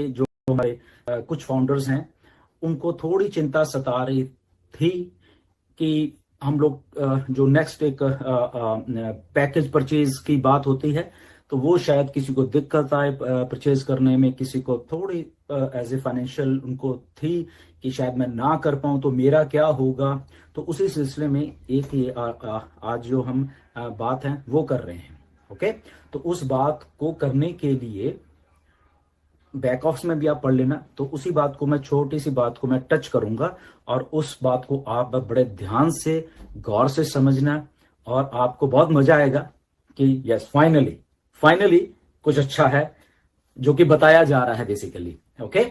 जो हमारे कुछ फाउंडर्स हैं उनको थोड़ी चिंता सता रही थी कि हम लोग जो नेक्स्ट एक पैकेज परचेज की बात होती है तो वो शायद किसी को दिक्कत आए परचेज करने में, किसी को थोड़ी एज ए फाइनेंशियल उनको थी कि शायद मैं ना कर पाऊं तो मेरा क्या होगा। तो उसी सिलसिले में एक ये आज जो हम बात है वो कर रहे हैं। ओके, तो उस बात को करने के लिए बैक ऑफ्स में भी आप पढ़ लेना, तो उसी बात को मैं छोटी सी बात को मैं टच करूंगा और उस बात को आप बड़े ध्यान से गौर से समझना और आपको बहुत मजा आएगा कि यस फाइनली कुछ अच्छा है जो कि बताया जा रहा है बेसिकली। ओके,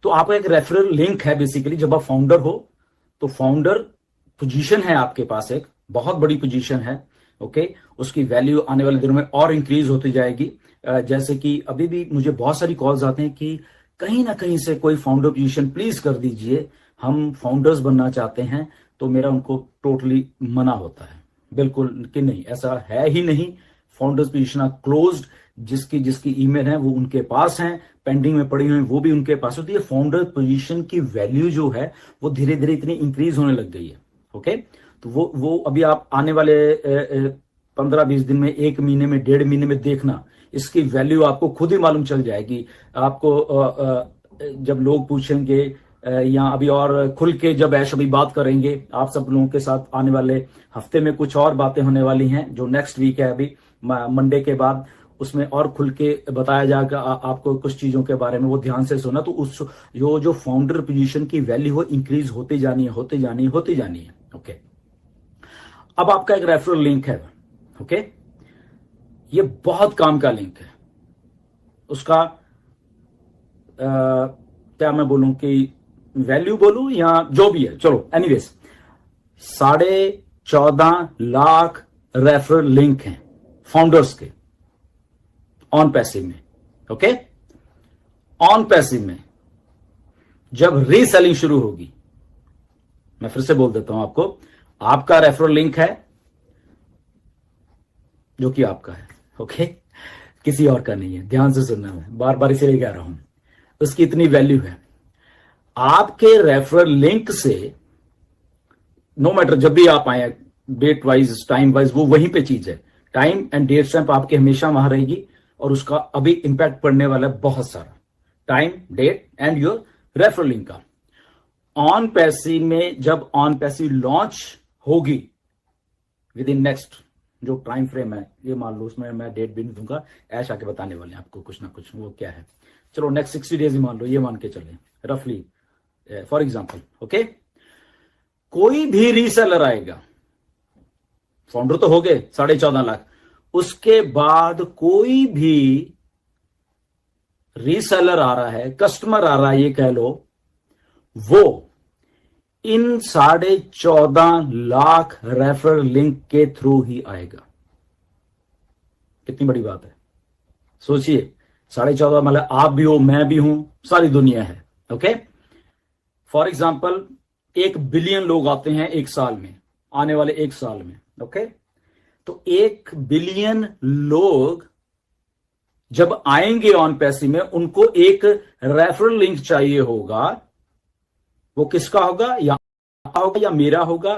तो आपका एक रेफरल लिंक है बेसिकली। जब आप फाउंडर हो तो फाउंडर पोजीशन है आपके पास, एक बहुत बड़ी पोजीशन है। ओके, उसकी वैल्यू आने वाले दिनों में और इंक्रीज होती जाएगी। जैसे कि अभी भी मुझे बहुत सारी कॉल्स आते हैं कि कहीं ना कहीं से कोई फाउंडर पोजीशन प्लीज कर दीजिए, हम फाउंडर्स बनना चाहते हैं। तो मेरा उनको टोटली मना होता है, बिल्कुल कि नहीं, ऐसा है ही नहीं। फाउंडर्स पोजीशन क्लोज्ड, जिसकी जिसकी ईमेल है वो उनके पास है, पेंडिंग में पड़ी हुई वो भी उनके पास होती है। फाउंडर पोजीशन की वैल्यू जो है वो धीरे धीरे इतनी इंक्रीज होने लग गई है। ओके, तो वो अभी आप आने वाले 15-20 दिन में, 1 महीने में, 1.5 महीने में देखना, इसकी वैल्यू आपको खुद ही मालूम चल जाएगी। आपको जब लोग पूछेंगे या अभी और खुल के जब ऐश अभी बात करेंगे आप सब लोगों के साथ, आने वाले हफ्ते में कुछ और बातें होने वाली हैं जो नेक्स्ट वीक है, अभी मंडे के बाद, उसमें और खुल के बताया जाएगा आपको कुछ चीजों के बारे में। वो ध्यान से सुना, तो उस जो फाउंडर पोजीशन की वैल्यू वो इंक्रीज होती जानी है। ओके, अब आपका एक रेफरल लिंक है। ओके, ये बहुत काम का लिंक है। उसका क्या मैं बोलूं कि वैल्यू बोलूं या जो भी है, चलो एनीवेज, 14.5 लाख रेफरल लिंक हैं फाउंडर्स के ऑन पैसिव में। ओके, ऑन पैसिव में जब रीसेलिंग शुरू होगी, मैं फिर से बोल देता हूं आपको, आपका रेफरल लिंक है जो कि आपका है। ओके, किसी और का नहीं है। ध्यान से सुनना, मैं बार बार इसीलिए कह रहा हूं, उसकी इतनी वैल्यू है। आपके रेफरल लिंक से नो मैटर जब भी आप आए, डेट वाइज टाइम वाइज, वो वहीं पे चीज है। टाइम एंड डेट स्टैंप आपके हमेशा वहां रहेगी और उसका अभी इंपैक्ट पड़ने वाला है बहुत सारा, time, date and your referral link का। ऑन पैसिव में जब ऑन पैसिव लॉन्च होगी विद इन नेक्स्ट जो टाइम फ्रेम है, ये मान लो, उसमें मैं डेट भी नहीं दूंगा, ऐश आके बताने वाले हैं आपको कुछ ना कुछ, वो क्या है, चलो नेक्स्ट 60 डेज ही मान लो, ये मान के चले रफली फॉर एग्जांपल। ओके, कोई भी रीसेलर आएगा, फाउंडर तो हो गए 14.5 लाख, उसके बाद कोई भी रीसेलर आ रहा है, कस्टमर आ रहा है, ये कह लो, वो इन 14.5 लाख रेफरल लिंक के थ्रू ही आएगा। कितनी बड़ी बात है, सोचिए। 14.5 मतलब आप भी हो, मैं भी हूं, सारी दुनिया है। ओके, फॉर एग्जाम्पल 1 बिलियन लोग आते हैं एक साल में, आने वाले 1 साल में। ओके, तो 1 बिलियन लोग जब आएंगे ऑन पैसिव में, उनको एक रेफरल लिंक चाहिए होगा। वो किसका होगा, या मेरा होगा,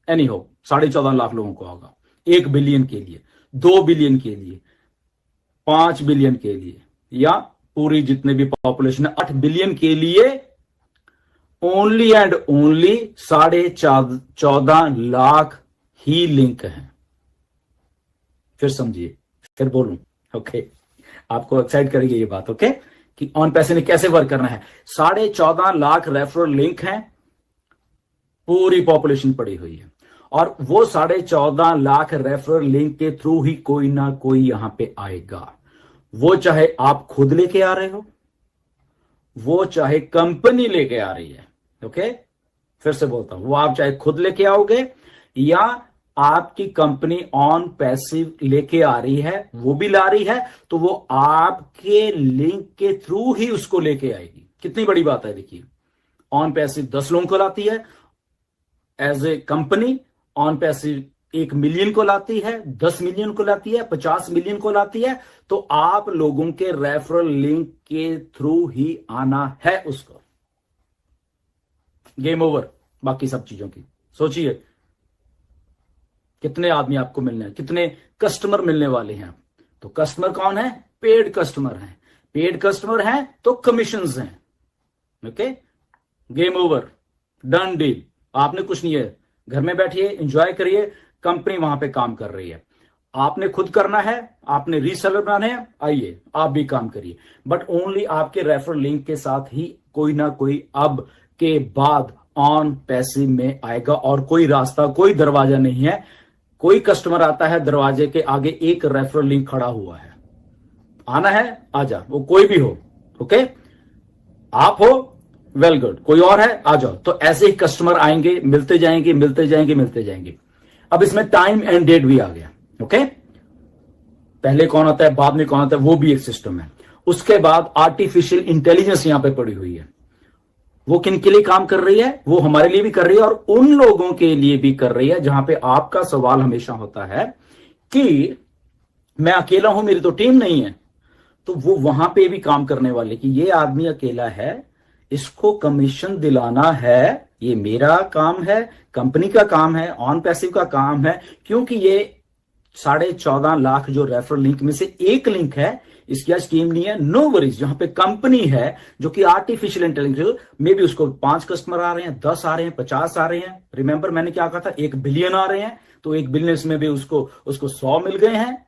एनी हो, 14.5 लाख लोगों को होगा। 1 बिलियन के लिए, 2 बिलियन के लिए, 5 बिलियन के लिए, या पूरी जितने भी पॉपुलेशन है 8 बिलियन के लिए, only and only 14.5 lakh he link है। फिर समझिए, फिर बोलूं। ओके, आपको एक्साइट करेगी ये बात। ओके, कि ऑन पैसे में कैसे वर्क करना है। 14.5 लाख रेफरल लिंक हैं, पूरी पॉपुलेशन पड़ी हुई है, और वो 14.5 लाख रेफरल लिंक के थ्रू ही कोई ना कोई यहां पे आएगा। वो चाहे आप खुद लेके आ रहे हो, वो चाहे कंपनी लेके आ रही है। ओके, फिर से बोलता हूं, वो आप चाहे खुद लेके आओगे या आपकी कंपनी ऑन पैसिव लेके आ रही है, वो भी ला रही है, तो वो आपके लिंक के थ्रू ही उसको लेके आएगी। कितनी बड़ी बात है, देखिए। ऑन पैसिव 10 लोगों को लाती है as a company, OnPassive 1 million को लाती है, 10 मिलियन को लाती है, 50 मिलियन को लाती है, तो आप लोगों के रेफरल लिंक के थ्रू ही आना है उसको। गेम ओवर बाकी सब चीजों की। सोचिए कितने आदमी आपको मिलने हैं, कितने कस्टमर मिलने वाले हैं। तो कस्टमर कौन है? पेड कस्टमर हैं। पेड कस्टमर हैं तो कमीशंस हैं। Okay, game over, done deal. आपने कुछ नहीं है, घर में बैठिए, एंजॉय करिए, कंपनी वहां पे काम कर रही है। आपने खुद करना है, आपने रीसेलर बनाने हैं, आइए आप भी काम करिए, बट ओनली आपके रेफरल लिंक के साथ ही कोई ना कोई अब के बाद ऑन पैसिव में आएगा। और कोई रास्ता, कोई दरवाजा नहीं है। कोई कस्टमर आता है, दरवाजे के आगे एक रेफरल लिंक खड़ा हुआ है, आना है आजा, वो कोई भी हो। ओके, आप हो, वेल गुड, कोई और है आ जाओ। तो ऐसे ही कस्टमर आएंगे, मिलते जाएंगे, मिलते जाएंगे, मिलते जाएंगे। अब इसमें टाइम एंड डेट भी आ गया। ओके, पहले कौन आता है, बाद में कौन आता है, वो भी एक सिस्टम है। उसके बाद आर्टिफिशियल इंटेलिजेंस यहां पे पड़ी हुई है। वो किन के लिए काम कर रही है? वो हमारे लिए भी कर रही है और उन लोगों के लिए भी कर रही है जहां पे आपका सवाल हमेशा होता है कि मैं अकेला हूं, मेरी तो टीम नहीं है। तो वो वहां पे भी काम करने वाले कि ये आदमी अकेला है, इसको कमीशन दिलाना है, ये मेरा काम है, कंपनी का काम है, ऑन पैसिव का काम है। क्योंकि ये 14.5 लाख जो रेफरल लिंक में से एक लिंक है, इसकी आज टीम नहीं है, नो वरीज। जहां पे कंपनी है जो कि आर्टिफिशियल इंटेलिजेंस में भी उसको 5 कस्टमर आ रहे हैं, 10 आ रहे हैं, 50 आ रहे हैं। रिमेंबर मैंने क्या कहा था, 1 बिलियन आ रहे हैं। तो 1 बिलियन में भी उसको 100 मिल गए हैं,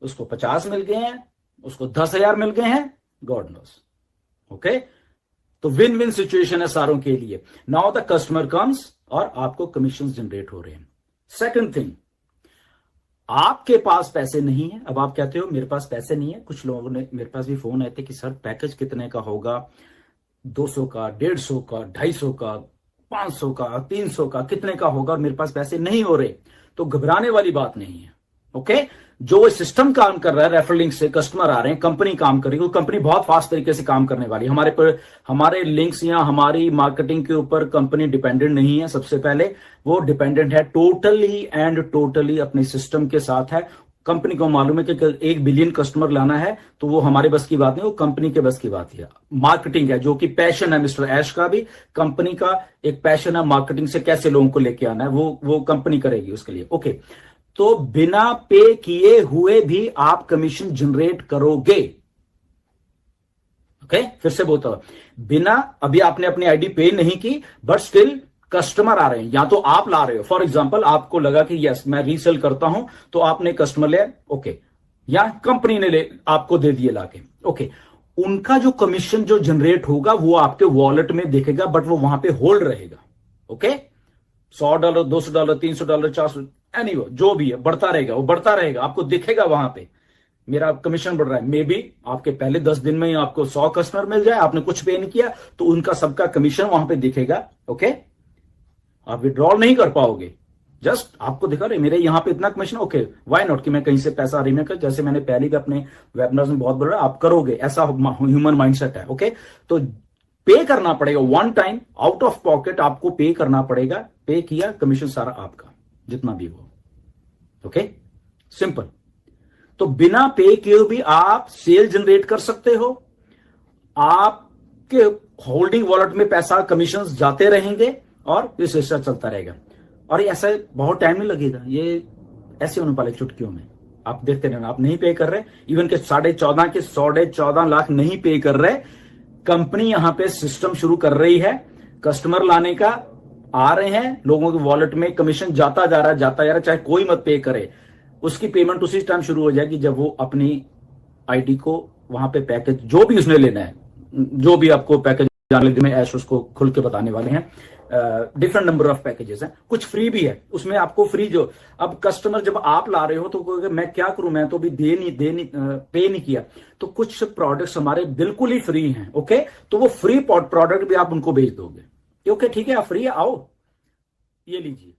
उसको 50 मिल गए हैं, उसको 10,000 मिल गए हैं, गॉड नोस। ओके, तो विन विन सिचुएशन है सारों के लिए। नाउ द कस्टमर कम्स और आपको कमीशन जनरेट हो रहे हैं। सेकंड थिंग, आपके पास पैसे नहीं है। अब आप कहते हो मेरे पास पैसे नहीं है। कुछ लोगों ने मेरे पास भी फोन आए थे कि सर पैकेज कितने का होगा, 200 का, 150 का, 250 का, 500 का, 300 का, कितने का होगा, और मेरे पास पैसे नहीं हो रहे। तो घबराने वाली बात नहीं है। ओके, जो सिस्टम काम कर रहा है, रेफरल लिंक से कस्टमर आ रहे हैं, कंपनी काम कर रही है, कंपनी बहुत फास्ट तरीके से काम करने वाली है। हमारे लिंक्स या हमारी मार्केटिंग के ऊपर कंपनी डिपेंडेंट नहीं है। सबसे पहले वो डिपेंडेंट है टोटली एंड टोटली अपने सिस्टम के साथ है। कंपनी को मालूम है कि 1 बिलियन कस्टमर लाना है, तो वो हमारे बस की बात नहीं, वो कंपनी के बस की बात है। मार्केटिंग है जो कि पैशन है मिस्टर ऐश का भी, कंपनी का एक पैशन है मार्केटिंग से कैसे लोगों को लेके आना है, वो कंपनी करेगी उसके लिए। ओके, तो बिना पे किए हुए भी आप कमीशन जनरेट करोगे। ओके, फिर से बोलता हूं, बिना, अभी आपने अपनी आईडी पे नहीं की, बट स्टिल कस्टमर आ रहे हैं, या तो आप ला रहे हो। फॉर एग्जांपल, आपको लगा कि यस मैं रीसेल करता हूं, तो आपने कस्टमर ले, ओके, या कंपनी ने ले आपको दे दिए लाके, ओके, उनका जो कमीशन जो जनरेट होगा वो आपके वॉलेट में दिखेगा, बट वो वहां पे होल्ड रहेगा। ओके, $100, $200, $300, $400, एनीवे जो भी है बढ़ता रहेगा, वो बढ़ता रहेगा, आपको दिखेगा वहां पे मेरा कमीशन बढ़ रहा है। मे बी आपके पहले 10 दिन में ही आपको 100 कस्टमर मिल जाए, आपने कुछ पे नहीं किया, तो उनका सबका कमीशन वहां पे दिखेगा। ओके, आप विड्रॉल नहीं कर पाओगे, जस्ट आपको दिखा रहे मेरे यहां पे इतना कमीशन, ओके व्हाई नॉट, कि मैं कहीं से पैसा रिमेक कर, जैसे मैंने पहले भी अपने वेबिनार में बहुत बोला, आप करोगे, ऐसा ह्यूमन माइंडसेट है। ओके, तो पे करना पड़ेगा, one time out of pocket आपको पे करना पड़ेगा। पे किया, कमीशन सारा आपका, जितना भी हो। Okay, simple. तो बिना पे किए भी आप सेल जनरेट कर सकते हो, आपके होल्डिंग वॉलेट में पैसा कमीशन जाते रहेंगे और ये सिलसिला चलता रहेगा। और ऐसा बहुत टाइम नहीं लगेगा, ये ऐसे होने वाले चुटकियों में आप देखते रहना। आप नहीं पे कर रहे, इवन के 14.5 लाख नहीं पे कर रहे, कंपनी यहां पे सिस्टम शुरू कर रही है, कस्टमर लाने का आ रहे हैं, लोगों के वॉलेट में कमीशन जाता जा रहा है, जाता जा रहा है, चाहे कोई मत पे करे, उसकी पेमेंट उसी टाइम शुरू हो जाएगी जब वो अपनी आईडी को वहां पे पैकेज जो भी उसने लेना है, जो भी आपको पैकेज में ऐश उसको खुल के बताने वाले हैं। डिफरेंट नंबर ऑफ पैकेजेस हैं, कुछ फ्री भी है उसमें, आपको फ्री जो, अब कस्टमर जब आप ला रहे हो तो मैं क्या करूं, मैं तो भी पे नहीं किया, तो कुछ प्रोडक्ट्स हमारे बिल्कुल ही फ्री हैं। ओके, तो वो फ्री प्रोडक्ट भी आप उनको भेज दोगे, ओके ठीक है, आप फ्री है, आओ ये लीजिए।